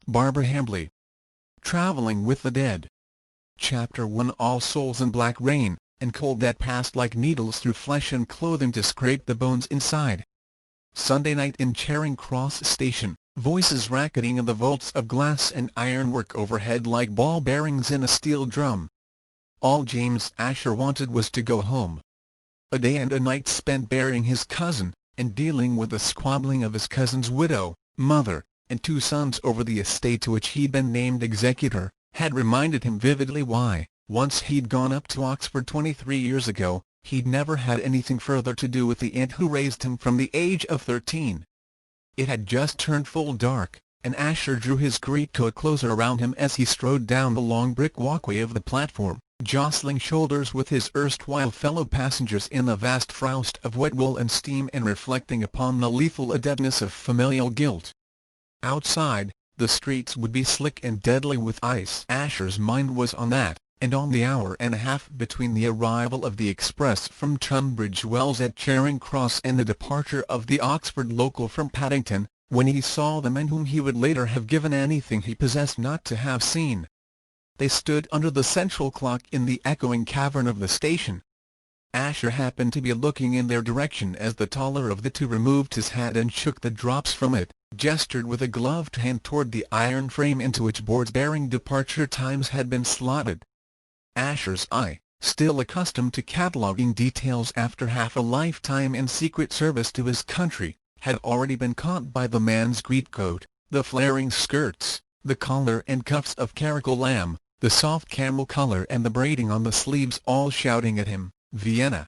Barbara Hambly. Traveling with the Dead. Chapter 1. All Souls in black rain and cold that passed like needles through flesh and clothing to scrape the bones inside. Sunday night in Charing Cross Station, voices racketing in the vaults of glass and ironwork overhead like ball bearings in a steel drum. All James Asher wanted was to go home. A day and a night spent burying his cousin, and dealing with the squabbling of his cousin's widow, mother, and two sons over the estate to which he'd been named executor, had reminded him vividly why, once he'd gone up to Oxford 23 years ago, he'd never had anything further to do with the aunt who raised him from the age of 13. It had just turned full dark, and Asher drew his greatcoat closer around him as he strode down the long brick walkway of the platform, jostling shoulders with his erstwhile fellow passengers in a vast frost of wet wool and steam and reflecting upon the lethal adeptness of familial guilt. Outside, the streets would be slick and deadly with ice. Asher's mind was on that, and on the hour and a half between the arrival of the express from Tunbridge Wells at Charing Cross and the departure of the Oxford local from Paddington, when he saw the men whom he would later have given anything he possessed not to have seen. They stood under the central clock in the echoing cavern of the station. Asher happened to be looking in their direction as the taller of the two removed his hat and shook the drops from it, gestured with a gloved hand toward the iron frame into which boards bearing departure times had been slotted. Asher's eye, still accustomed to cataloguing details after half a lifetime in secret service to his country, had already been caught by the man's greatcoat, the flaring skirts, the collar and cuffs of caracal lamb, the soft camel collar and the braiding on the sleeves, all shouting at him, Vienna.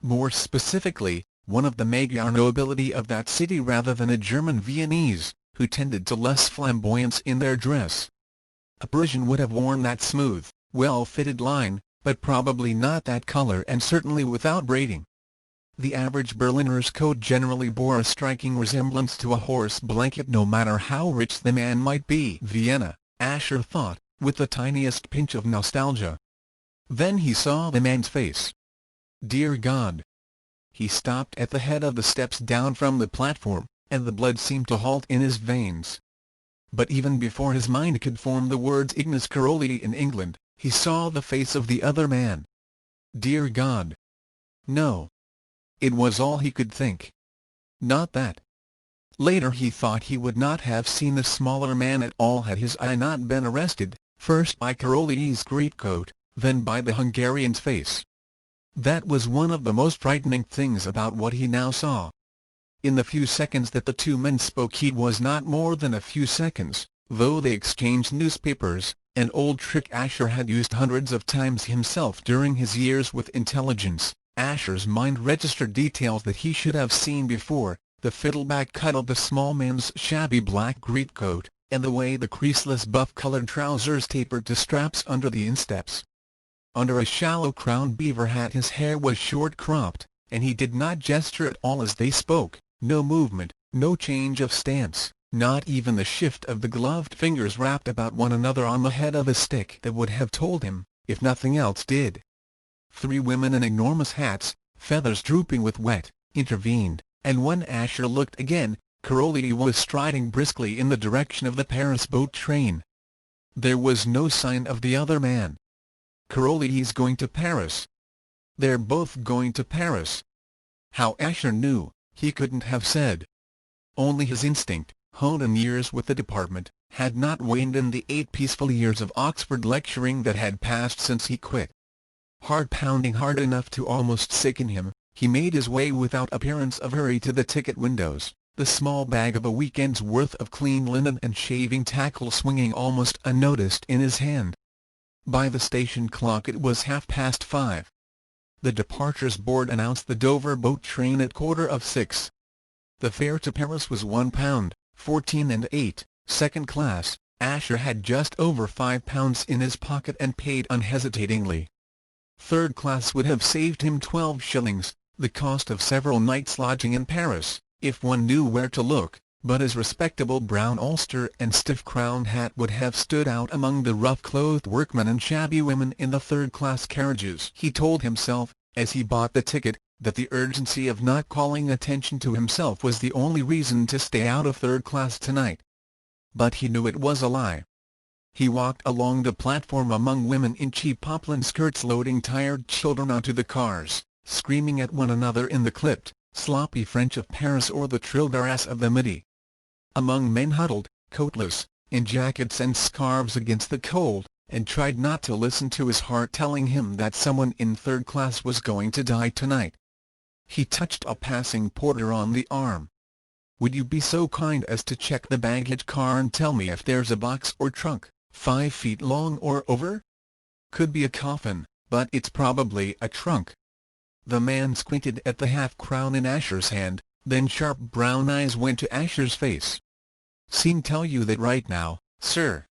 More specifically, one of the Magyar nobility of that city rather than a German Viennese, who tended to less flamboyance in their dress. A Parisian would have worn that smooth, well-fitted line, but probably not that color and certainly without braiding. The average Berliner's coat generally bore a striking resemblance to a horse blanket no matter how rich the man might be. Vienna, Asher thought, with the tiniest pinch of nostalgia. Then he saw the man's face. Dear God! He stopped at the head of the steps down from the platform, and the blood seemed to halt in his veins. But even before his mind could form the words Ignace Caroli in England, he saw the face of the other man. Dear God! No. It was all he could think. Not that. Later he thought he would not have seen the smaller man at all had his eye not been arrested, first by Caroli's greatcoat, then by the Hungarian's face. That was one of the most frightening things about what he now saw. In the few seconds that the two men spoke, it was not more than a few seconds, though they exchanged newspapers, an old trick Asher had used hundreds of times himself during his years with intelligence. Asher's mind registered details that he should have seen before, the fiddleback cut of the small man's shabby black greatcoat, and the way the creaseless buff-colored trousers tapered to straps under the insteps. Under a shallow-crowned beaver hat his hair was short-cropped, and he did not gesture at all as they spoke, no movement, no change of stance, not even the shift of the gloved fingers wrapped about one another on the head of a stick that would have told him, if nothing else did. Three women in enormous hats, feathers drooping with wet, intervened, and when Asher looked again, Caroli was striding briskly in the direction of the Paris boat train. There was no sign of the other man. Caroli's going to Paris. They're both going to Paris. How Asher knew, he couldn't have said. Only his instinct, honed in years with the department, had not waned in the 8 peaceful years of Oxford lecturing that had passed since he quit. Heart pounding hard enough to almost sicken him, he made his way without appearance of hurry to the ticket windows, the small bag of a weekend's worth of clean linen and shaving tackle swinging almost unnoticed in his hand. By the station clock it was 5:30. The departures board announced the Dover boat train at 6:15. The fare to Paris was £1, 14 and 8, second class. Asher had just over £5 in his pocket and paid unhesitatingly. Third class would have saved him 12 shillings, the cost of several nights' lodging in Paris, if one knew where to look, but his respectable brown ulster and stiff-crowned hat would have stood out among the rough-clothed workmen and shabby women in the third-class carriages. He told himself, as he bought the ticket, that the urgency of not calling attention to himself was the only reason to stay out of third class tonight. but he knew it was a lie. He walked along the platform among women in cheap poplin skirts loading tired children onto the cars, screaming at one another in the clipped, sloppy French of Paris or the trildaras of the Midi. Among men huddled, coatless, in jackets and scarves against the cold, and tried not to listen to his heart telling him that someone in third class was going to die tonight. He touched a passing porter on the arm. "Would you be so kind as to check the baggage car and tell me if there's a box or trunk, 5 feet long or over? Could be a coffin, but it's probably a trunk." The man squinted at the half-crown in Asher's hand, then sharp brown eyes went to Asher's face. "Seen tell you that right now, sir."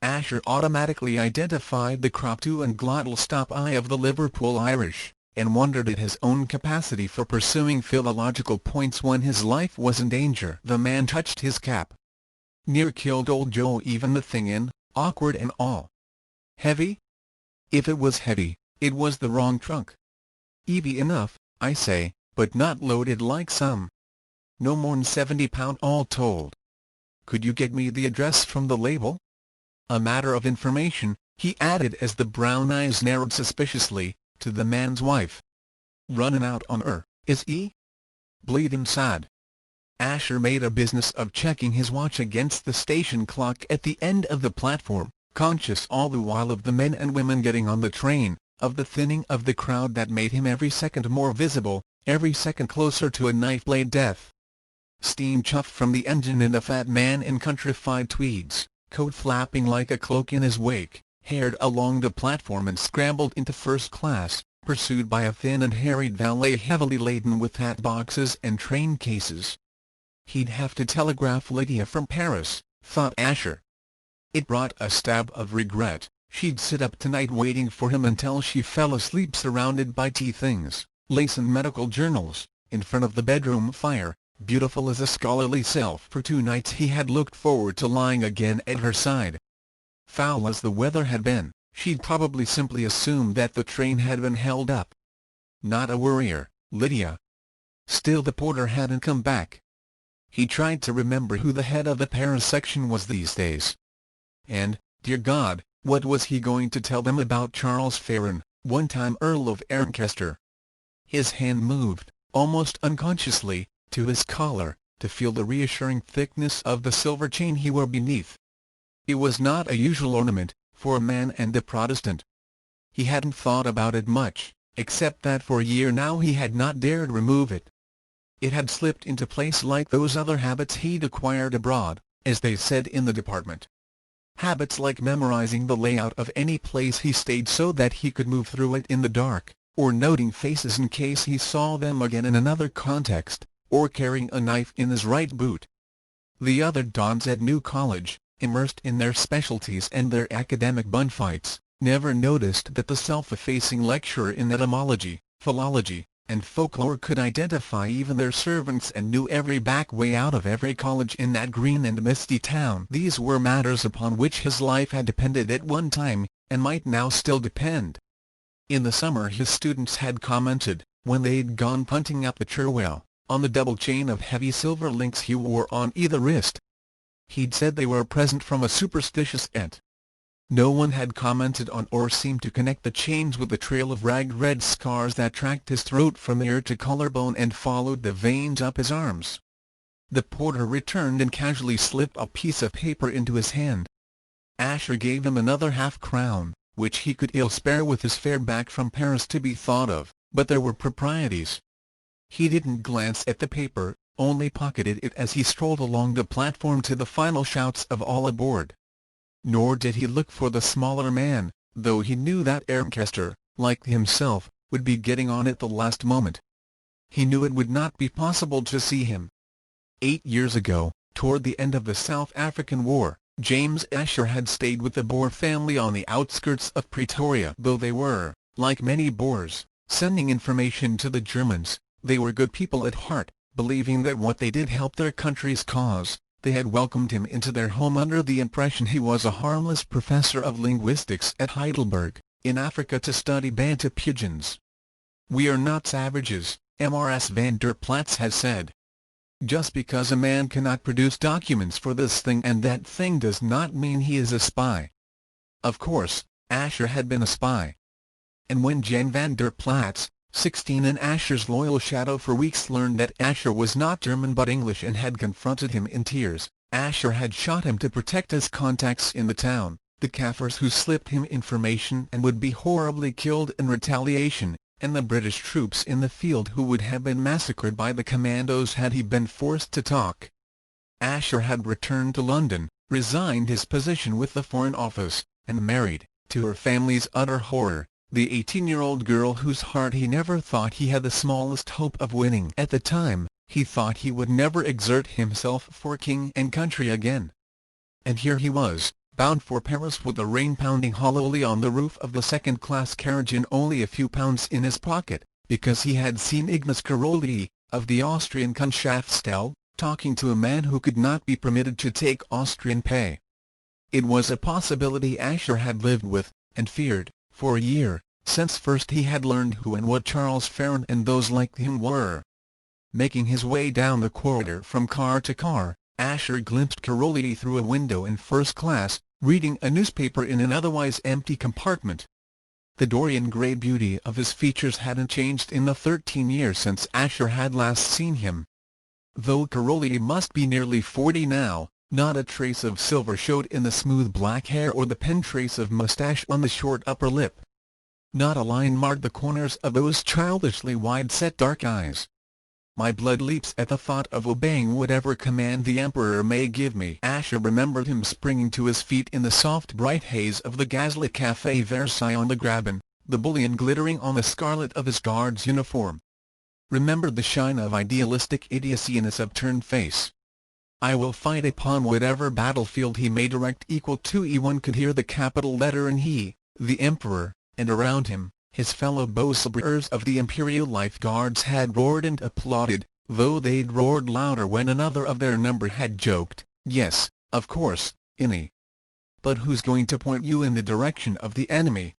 Asher automatically identified the crop-to and glottal stop eye of the Liverpool Irish, and wondered at his own capacity for pursuing philological points when his life was in danger. The man touched his cap. "Near killed old Joe even the thing in, awkward and all. Heavy? If it was heavy, it was the wrong trunk. Heavy enough, I say, but not loaded like some. No more'n 70 pound all told. Could you get me the address from the label? A matter of information," he added as the brown eyes narrowed suspiciously, to the man's wife. "Runnin' out on 'er, is he? Bleedin' sad." Asher made a business of checking his watch against the station clock at the end of the platform, conscious all the while of the men and women getting on the train, of the thinning of the crowd that made him every second more visible, every second closer to a knife-blade death. Steam chuffed from the engine and a fat man in countrified tweeds, coat flapping like a cloak in his wake, hared along the platform and scrambled into first class, pursued by a thin and harried valet heavily laden with hat boxes and train cases. He'd have to telegraph Lydia from Paris, thought Asher. It brought a stab of regret. She'd sit up tonight waiting for him until she fell asleep surrounded by tea things, lace and medical journals, in front of the bedroom fire, beautiful as a scholarly self. For 2 nights he had looked forward to lying again at her side. Foul as the weather had been, she'd probably simply assumed that the train had been held up. Not a worrier, Lydia. Still the porter hadn't come back. He tried to remember who the head of the Paris section was these days. And, dear God, what was he going to tell them about Charles Farron, one-time Earl of Ancaster? His hand moved, almost unconsciously, to his collar, to feel the reassuring thickness of the silver chain he wore beneath. It was not a usual ornament, for a man and a Protestant. He hadn't thought about it much, except that for a year now he had not dared remove it. It had slipped into place like those other habits he'd acquired abroad, as they said in the department. Habits like memorizing the layout of any place he stayed so that he could move through it in the dark, or noting faces in case he saw them again in another context, or carrying a knife in his right boot. The other dons at New College, immersed in their specialties and their academic bunfights, never noticed that the self-effacing lecturer in etymology, philology, and folklore could identify even their servants and knew every back way out of every college in that green and misty town. These were matters upon which his life had depended at one time, and might now still depend. In the summer his students had commented, when they'd gone punting up the Cherwell, on the double chain of heavy silver links he wore on either wrist. He'd said they were a present from a superstitious aunt. No one had commented on or seemed to connect the chains with the trail of ragged red scars that tracked his throat from ear to collarbone and followed the veins up his arms. The porter returned and casually slipped a piece of paper into his hand. Asher gave him another half-crown, which he could ill spare with his fare back from Paris to be thought of, but there were proprieties. He didn't glance at the paper, only pocketed it as he strolled along the platform to the final shouts of all aboard. Nor did he look for the smaller man, though he knew that Ancaster, like himself, would be getting on at the last moment. He knew it would not be possible to see him. 8 years ago, toward the end of the South African War, James Asher had stayed with the Boer family on the outskirts of Pretoria. Though they were, like many Boers, sending information to the Germans, they were good people at heart, believing that what they did helped their country's cause. They had welcomed him into their home under the impression he was a harmless professor of linguistics at Heidelberg, in Africa to study Bantu pigeons. "We are not savages," Mrs. van der Platz had said. Just because a man cannot produce documents for this thing and that thing does not mean he is a spy. Of course, Asher had been a spy. And when Jan van der Plaats, 16 and Asher's loyal shadow for weeks, learned that Asher was not German but English and had confronted him in tears, Asher had shot him to protect his contacts in the town, the Kaffirs who slipped him information and would be horribly killed in retaliation, and the British troops in the field who would have been massacred by the commandos had he been forced to talk. Asher had returned to London, resigned his position with the Foreign Office, and married, to her family's utter horror, the 18-year-old girl whose heart he never thought he had the smallest hope of winning. At the time, he thought he would never exert himself for king and country again. And here he was, bound for Paris with the rain pounding hollowly on the roof of the second-class carriage and only a few pounds in his pocket, because he had seen Ignace Caroli, of the Austrian Kunschaftsstelle, talking to a man who could not be permitted to take Austrian pay. It was a possibility Asher had lived with, and feared, for a year, since first he had learned who and what Charles Ferrand and those like him were. Making his way down the corridor from car to car, Asher glimpsed Caroli through a window in first class, reading a newspaper in an otherwise empty compartment. The Dorian Gray beauty of his features hadn't changed in the 13 years since Asher had last seen him. Though Caroli must be nearly 40 now, not a trace of silver showed in the smooth black hair or the pen trace of moustache on the short upper lip. Not a line marked the corners of those childishly wide-set dark eyes. "My blood leaps at the thought of obeying whatever command the Emperor may give me." Asher remembered him springing to his feet in the soft bright haze of the gaslit Café Versailles on the Graben, the bullion glittering on the scarlet of his guard's uniform. Remembered the shine of idealistic idiocy in his upturned face. "I will fight upon whatever battlefield he may direct." One could hear the capital letter and he, the Emperor, and around him, his fellow Bosselbrers of the Imperial Life Guards had roared and applauded, though they'd roared louder when another of their number had joked, "Yes, of course, Innie. But who's going to point you in the direction of the enemy?"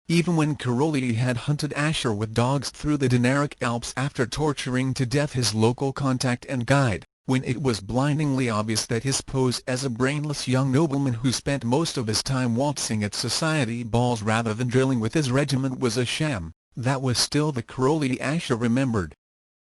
Even when Caroli had hunted Asher with dogs through the Dinaric Alps after torturing to death his local contact and guide, when it was blindingly obvious that his pose as a brainless young nobleman who spent most of his time waltzing at society balls rather than drilling with his regiment was a sham, that was still the Caroli Asher remembered.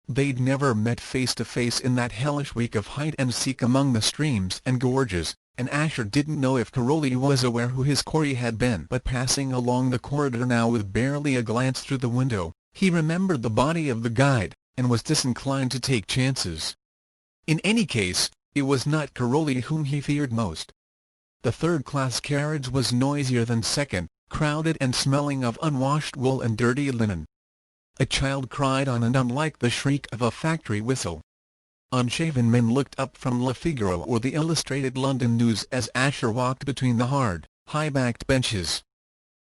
They'd never met face to face in that hellish week of hide-and-seek among the streams and gorges, and Asher didn't know if Caroli was aware who his quarry had been. But passing along the corridor now with barely a glance through the window, he remembered the body of the guide, and was disinclined to take chances. In any case, it was not Caroli whom he feared most. The third-class carriage was noisier than second, crowded and smelling of unwashed wool and dirty linen. A child cried on, and unlike the shriek of a factory whistle. Unshaven men looked up from Le Figaro or the Illustrated London News as Asher walked between the hard, high-backed benches.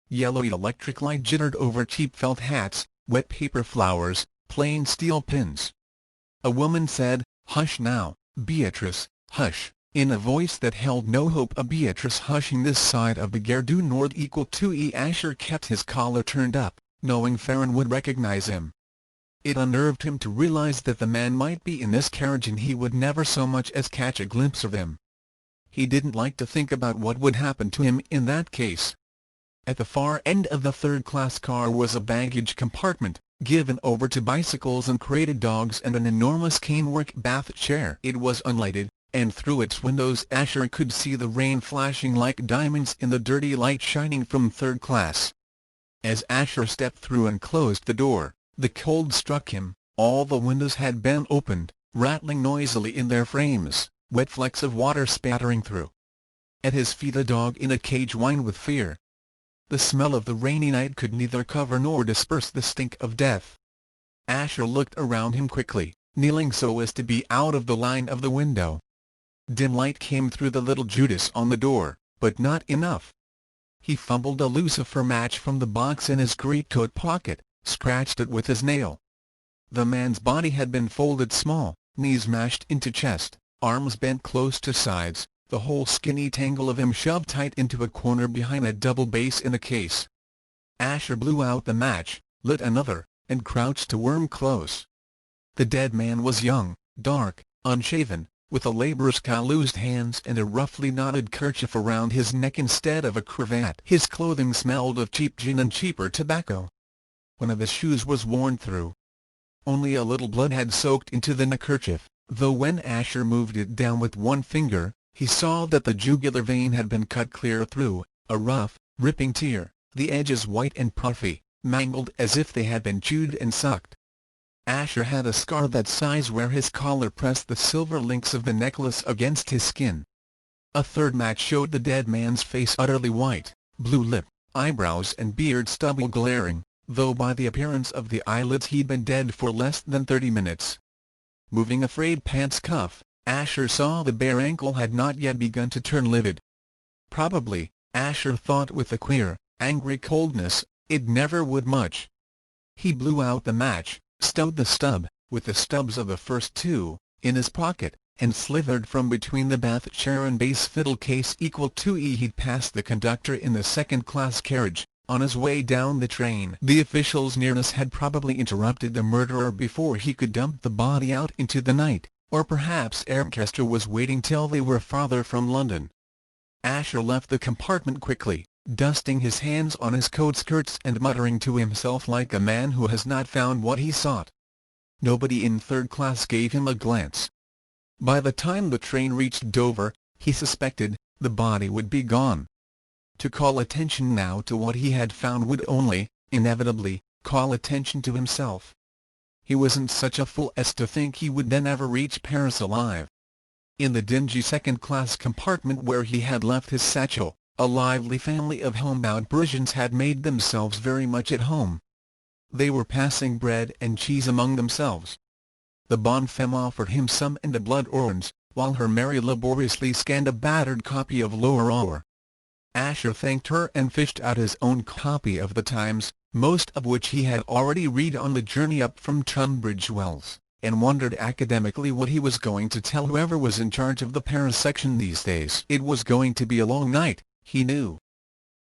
Yellow electric light jittered over cheap felt hats, wet paper flowers, plain steel pins. A woman said, "Hush now, Beatrice, hush," in a voice that held no hope of Beatrice hushing this side of the Gare du Nord. Asher kept his collar turned up, knowing Ferrand would recognize him. It unnerved him to realize that the man might be in this carriage and he would never so much as catch a glimpse of him. He didn't like to think about what would happen to him in that case. At the far end of the third-class car was a baggage compartment, given over to bicycles and crated dogs and an enormous canework bath chair. It was unlighted, and through its windows Asher could see the rain flashing like diamonds in the dirty light shining from third class. As Asher stepped through and closed the door, the cold struck him. All the windows had been opened, rattling noisily in their frames, wet flecks of water spattering through. At his feet a dog in a cage whined with fear. The smell of the rainy night could neither cover nor disperse the stink of death. Asher looked around him quickly, kneeling so as to be out of the line of the window. Dim light came through the little Judas on the door, but not enough. He fumbled a lucifer match from the box in his greatcoat pocket, scratched it with his nail. The man's body had been folded small, knees mashed into chest, arms bent close to sides, the whole skinny tangle of him shoved tight into a corner behind a double bass in a case. Asher blew out the match, lit another, and crouched to worm close. The dead man was young, dark, unshaven, with a labourer's calloused hands and a roughly knotted kerchief around his neck instead of a cravat. His clothing smelled of cheap gin and cheaper tobacco. One of his shoes was worn through. Only a little blood had soaked into the neckerchief, though when Asher moved it down with one finger, he saw that the jugular vein had been cut clear through, a rough, ripping tear, the edges white and puffy, mangled as if they had been chewed and sucked. Asher had a scar that size where his collar pressed the silver links of the necklace against his skin. A third match showed the dead man's face utterly white, blue lip, eyebrows and beard stubble glaring, though by the appearance of the eyelids he'd been dead for less than 30 minutes. Moving a frayed pants cuff, Asher saw the bare ankle had not yet begun to turn livid. Probably, Asher thought with a queer, angry coldness, it never would much. He blew out the match, stowed the stub, with the stubs of the first two, in his pocket, and slithered from between the Bath chair and bass fiddle case equal to he'd passed the conductor in the second-class carriage, on his way down the train. The official's nearness had probably interrupted the murderer before he could dump the body out into the night, or perhaps Ermchester was waiting till they were farther from London. Asher left the compartment quickly, dusting his hands on his coat skirts and muttering to himself like a man who has not found what he sought. Nobody in third class gave him a glance. By the time the train reached Dover, he suspected, the body would be gone. To call attention now to what he had found would only, inevitably, call attention to himself. He wasn't such a fool as to think he would then ever reach Paris alive. In the dingy second-class compartment where he had left his satchel, a lively family of homebound Parisians had made themselves very much at home. They were passing bread and cheese among themselves. The bonne femme offered him some and a blood orange, while her Mary laboriously scanned a battered copy of L'Aurore. Asher thanked her and fished out his own copy of the Times, most of which he had already read on the journey up from Tunbridge Wells, and wondered academically what he was going to tell whoever was in charge of the Paris section these days. It was going to be a long night, he knew.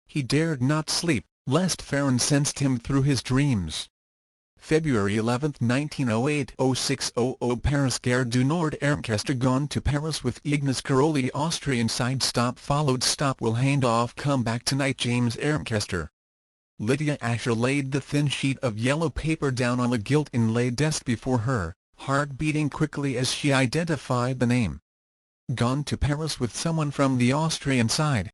He dared not sleep, lest Farron sensed him through his dreams. February 11, 1908 06:00 Paris Gare du Nord Ermchester gone to Paris with Ignace Caroli Austrian side stop followed stop will hand off come back tonight James Ermchester. Lydia Asher laid the thin sheet of yellow paper down on the gilt-inlaid desk before her, heart beating quickly as she identified the name. Gone to Paris with someone from the Austrian side.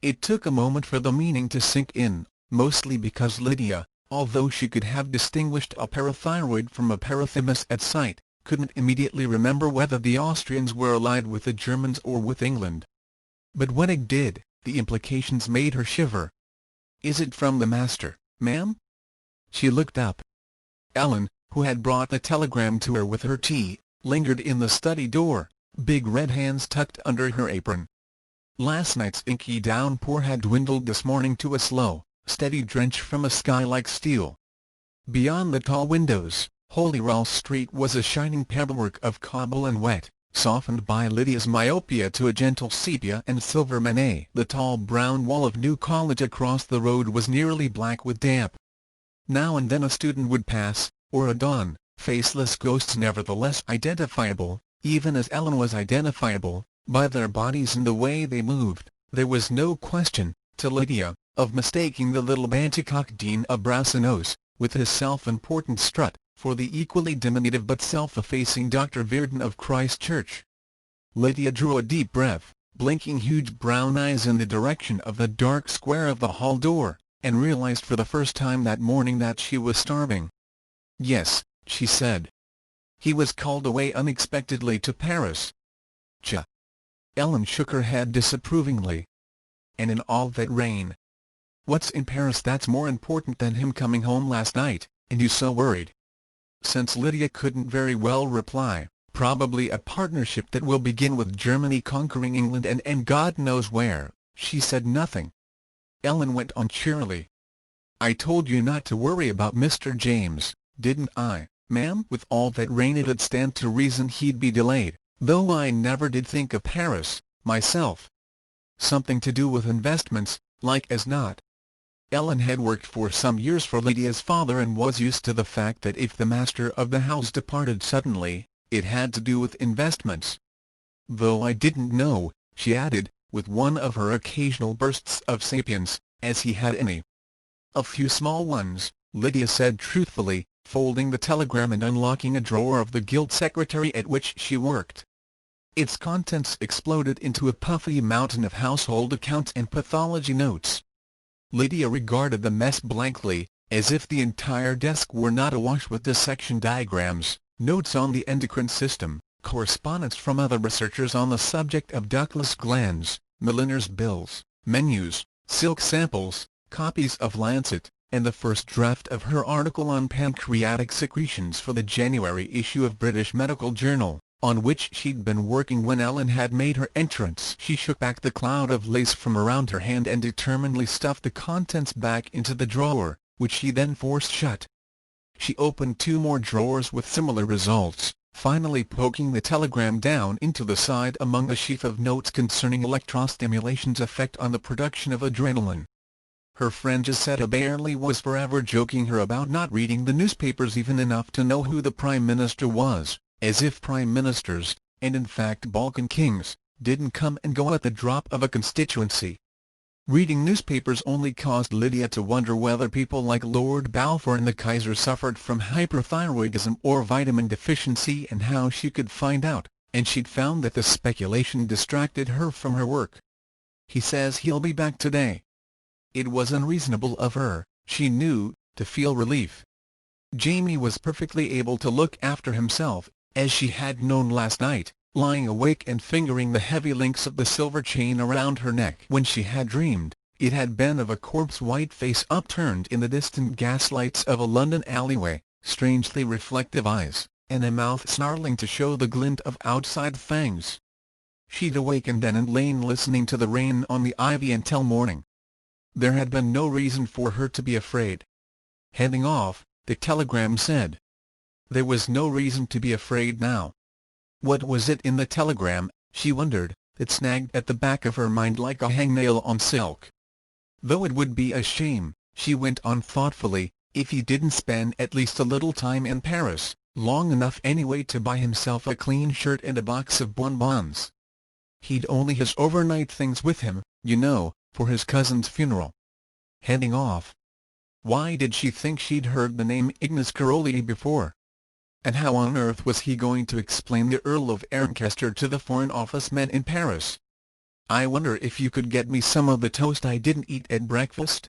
It took a moment for the meaning to sink in, mostly because Lydia, although she could have distinguished a parathyroid from a parathymus at sight, couldn't immediately remember whether the Austrians were allied with the Germans or with England. But when it did, the implications made her shiver. "Is it from the master, ma'am?" She looked up. Ellen, who had brought the telegram to her with her tea, lingered in the study door, big red hands tucked under her apron. Last night's inky downpour had dwindled this morning to a slow, steady drench from a sky like steel. Beyond the tall windows, Holyrood Street was a shining pebblework of cobble and wet, softened by Lydia's myopia to a gentle sepia and silver Manet. The tall brown wall of New College across the road was nearly black with damp. Now and then a student would pass, or a dawn, faceless ghosts nevertheless identifiable, even as Ellen was identifiable, by their bodies and the way they moved. There was no question, to Lydia, of mistaking the little Banticock Dean of Brasenose, with his self-important strut, for the equally diminutive but self-effacing Dr. Virden of Christ Church. Lydia drew a deep breath, blinking huge brown eyes in the direction of the dark square of the hall door, and realized for the first time that morning that she was starving. "Yes," she said. "He was called away unexpectedly to Paris." "Cha!" Ellen shook her head disapprovingly. "And in all that rain. What's in Paris that's more important than him coming home last night, and you so worried?" Since Lydia couldn't very well reply, "Probably a partnership that will begin with Germany conquering England and God knows where," she said nothing. Ellen went on cheerily. "I told you not to worry about Mr. James, didn't I, ma'am? With all that rain it'd stand to reason he'd be delayed, though I never did think of Paris, myself. Something to do with investments, like as not." Ellen had worked for some years for Lydia's father and was used to the fact that if the master of the house departed suddenly, it had to do with investments. Though I didn't know, she added, with one of her occasional bursts of sapience, as he had any. A few small ones, Lydia said truthfully, folding the telegram and unlocking a drawer of the gilt secretary at which she worked. Its contents exploded into a puffy mountain of household accounts and pathology notes. Lydia regarded the mess blankly, as if the entire desk were not awash with dissection diagrams, notes on the endocrine system, correspondence from other researchers on the subject of ductless glands, milliners' bills, menus, silk samples, copies of Lancet, and the first draft of her article on pancreatic secretions for the January issue of British Medical Journal, on which she'd been working when Ellen had made her entrance. She shook back the cloud of lace from around her hand and determinedly stuffed the contents back into the drawer, which she then forced shut. She opened 2 more drawers with similar results, finally poking the telegram down into the side among a sheaf of notes concerning electrostimulation's effect on the production of adrenaline. Her friend Giuseppe Barely was forever joking her about not reading the newspapers even enough to know who the Prime Minister was, as if Prime Ministers, and in fact Balkan kings, didn't come and go at the drop of a constituency. Reading newspapers only caused Lydia to wonder whether people like Lord Balfour and the Kaiser suffered from hyperthyroidism or vitamin deficiency and how she could find out, and she'd found that the speculation distracted her from her work. "He says he'll be back today." It was unreasonable of her, she knew, to feel relief. Jamie was perfectly able to look after himself, as she had known last night, lying awake and fingering the heavy links of the silver chain around her neck. When she had dreamed, it had been of a corpse-white face upturned in the distant gaslights of a London alleyway, strangely reflective eyes, and a mouth snarling to show the glint of outside fangs. She'd awakened then and lain listening to the rain on the ivy until morning. There had been no reason for her to be afraid. Heading off, the telegram said. There was no reason to be afraid now. What was it in the telegram, she wondered, that snagged at the back of her mind like a hangnail on silk? Though it would be a shame, she went on thoughtfully, if he didn't spend at least a little time in Paris, long enough anyway to buy himself a clean shirt and a box of bonbons. He'd only his overnight things with him, you know, for his cousin's funeral. Heading off. Why did she think she'd heard the name Ignace Caroli before? And how on earth was he going to explain the Earl of Ancaster to the Foreign Office men in Paris? "I wonder if you could get me some of the toast I didn't eat at breakfast?"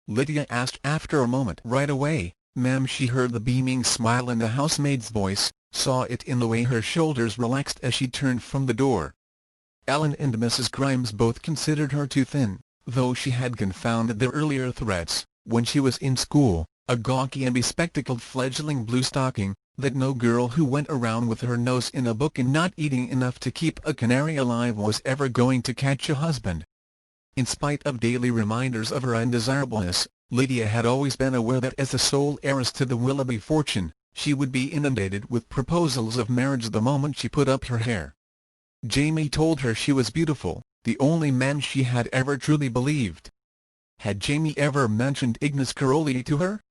Lydia asked after a moment. "Right away, ma'am." She heard the beaming smile in the housemaid's voice, saw it in the way her shoulders relaxed as she turned from the door. Ellen and Mrs. Grimes both considered her too thin, though she had confounded their earlier threats, when she was in school, a gawky and bespectacled fledgling bluestocking, that no girl who went around with her nose in a book and not eating enough to keep a canary alive was ever going to catch a husband. In spite of daily reminders of her undesirableness, Lydia had always been aware that as the sole heiress to the Willoughby fortune, she would be inundated with proposals of marriage the moment she put up her hair. Jamie told her she was beautiful, the only man she had ever truly believed. Had Jamie ever mentioned Ignace Caroli to her?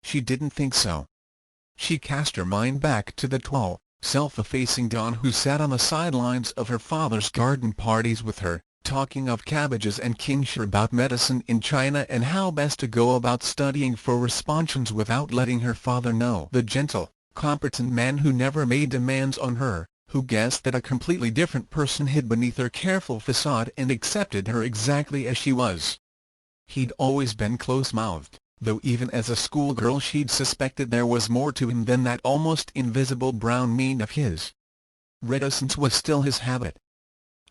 She didn't think so. She cast her mind back to the tall, self-effacing Dawn who sat on the sidelines of her father's garden parties with her, talking of cabbages and Kingshire, about medicine in China and how best to go about studying for responsions without letting her father know. The gentle, competent man who never made demands on her, who guessed that a completely different person hid beneath her careful facade and accepted her exactly as she was. He'd always been close-mouthed, though even as a schoolgirl she'd suspected there was more to him than that almost invisible brown mane of his. Reticence was still his habit.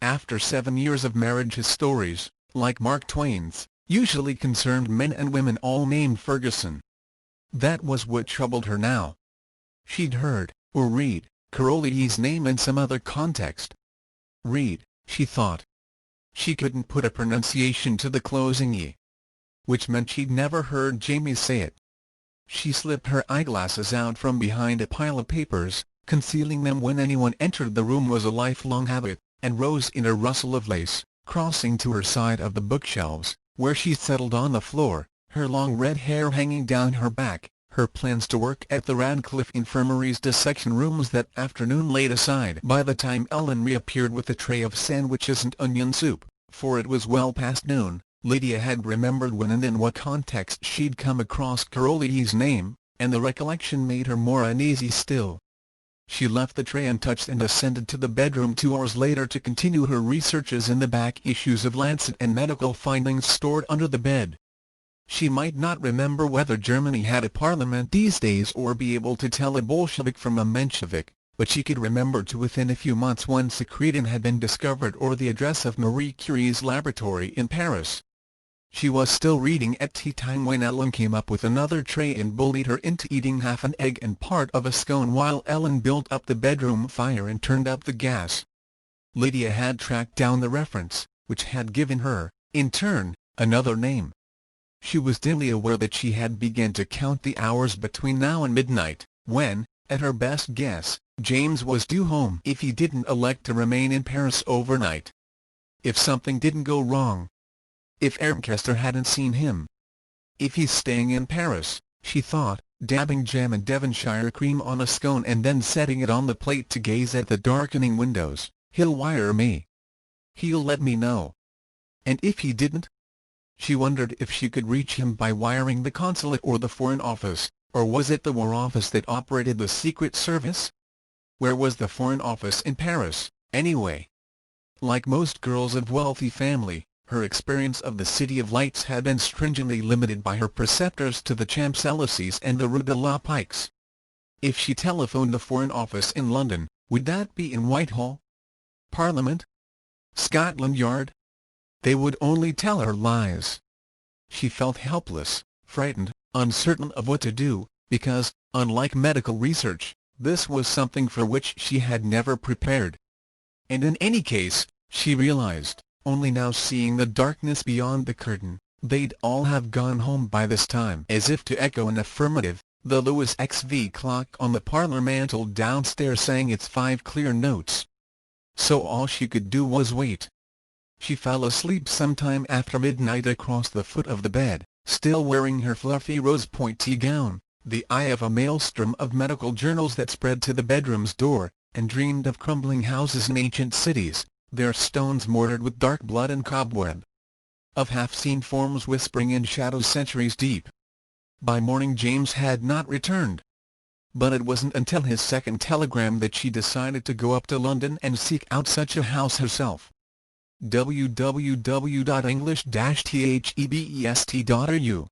After 7 years of marriage his stories, like Mark Twain's, usually concerned men and women all named Ferguson. That was what troubled her now. She'd heard, or read, Caroli's name in some other context. Read, she thought. She couldn't put a pronunciation to the closing "e", which meant she'd never heard Jamie say it. She slipped her eyeglasses out from behind a pile of papers, concealing them when anyone entered the room was a lifelong habit, and rose in a rustle of lace, crossing to her side of the bookshelves, where she settled on the floor, her long red hair hanging down her back, her plans to work at the Radcliffe Infirmary's dissection rooms that afternoon laid aside by the time Ellen reappeared with a tray of sandwiches and onion soup, for it was well past noon. Lydia had remembered when and in what context she'd come across Caroli's name, and the recollection made her more uneasy still. She left the tray untouched and ascended to the bedroom 2 hours later to continue her researches in the back issues of Lancet and medical findings stored under the bed. She might not remember whether Germany had a parliament these days or be able to tell a Bolshevik from a Menshevik, but she could remember to within a few months when secretin had been discovered or the address of Marie Curie's laboratory in Paris. She was still reading at tea time when Ellen came up with another tray and bullied her into eating half an egg and part of a scone while Ellen built up the bedroom fire and turned up the gas. Lydia had tracked down the reference, which had given her, in turn, another name. She was dimly aware that she had begun to count the hours between now and midnight, when, at her best guess, James was due home if he didn't elect to remain in Paris overnight. If something didn't go wrong. If Ermkester hadn't seen him. If he's staying in Paris, she thought, dabbing jam and Devonshire cream on a scone and then setting it on the plate to gaze at the darkening windows, he'll wire me. He'll let me know. And if he didn't? She wondered if she could reach him by wiring the consulate or the Foreign Office, or was it the War Office that operated the Secret Service? Where was the Foreign Office in Paris, anyway? Like most girls of wealthy family, her experience of the City of Lights had been stringently limited by her preceptors to the Champs-Élysées and the Rue de la Pikes. If she telephoned the Foreign Office in London, would that be in Whitehall? Parliament? Scotland Yard? They would only tell her lies. She felt helpless, frightened, uncertain of what to do, because, unlike medical research, this was something for which she had never prepared. And in any case, she realized, only now seeing the darkness beyond the curtain, they'd all have gone home by this time. As if to echo an affirmative, the Lewis XV clock on the parlour mantel downstairs sang its 5 clear notes. So all she could do was wait. She fell asleep sometime after midnight across the foot of the bed, still wearing her fluffy rose-point tea gown, the eye of a maelstrom of medical journals that spread to the bedroom's door, and dreamed of crumbling houses in ancient cities, their stones mortared with dark blood and cobweb. Of half-seen forms whispering in shadows centuries deep. By morning James had not returned. But it wasn't until his second telegram that she decided to go up to London and seek out such a house herself. www.english-thebest.ru